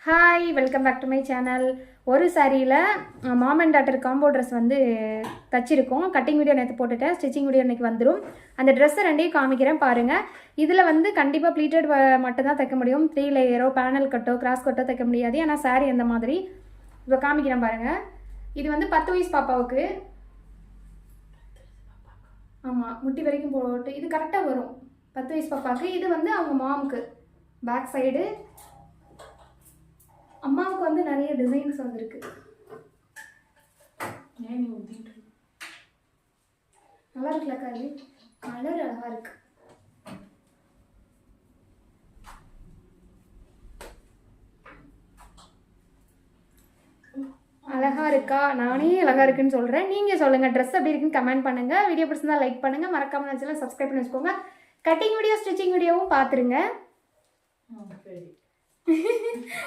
Hi, welcome back to my channel. ஒரு சாரியில் mom and daughter combo dress வந்து தச்சிருக்கோம். கட்டிங் வீடியோ நேற்று போட்டுட்டேன், ஸ்டிச்சிங் வீடியோ இன்றைக்கி வந்துடும். அந்த ட்ரெஸ்ஸை ரெண்டையும் காமிக்கிறேன் பாருங்கள். இதில் வந்து கண்டிப்பாக ப்ளீட்டட் மட்டும்தான் தைக்க முடியும். 3 லேயரோ பேனல் கட்டோ கிராஸ் கட்டோ தைக்க முடியாது. ஏன்னா சாரீ அந்த மாதிரி. இப்போ காமிக்கிறேன் பாருங்கள். இது வந்து 10 வயசு பாப்பாவுக்கு. ஆமாம், முட்டி வரைக்கும் போட்டு இது கரெக்டாக வரும். 10 வயசு பாப்பாவுக்கு. இது வந்து அவங்க மாமுக்கு பேக் சைடு. அம்மாவுக்கு வந்து நிறைய டிசைன்ஸ் வந்துருக்கு. நல்லா இருக்குல்ல காரி? கலர் அழகா இருக்கு. அழகா இருக்கா? நானே அழகா இருக்குன்னு சொல்றேன். நீங்க சொல்லுங்க, ட்ரெஸ் எப்படி இருக்குன்னு கமெண்ட் பண்ணுங்க. வீடியோ பிடிச்சிருந்தா லைக் பண்ணுங்க, மறக்காம சேனலை சப்ஸ்கிரைப் பண்ணி வச்சுக்கோங்க. கட்டிங் வீடியோ ஸ்டிச்சிங் வீடியோவும் பார்த்துருங்க.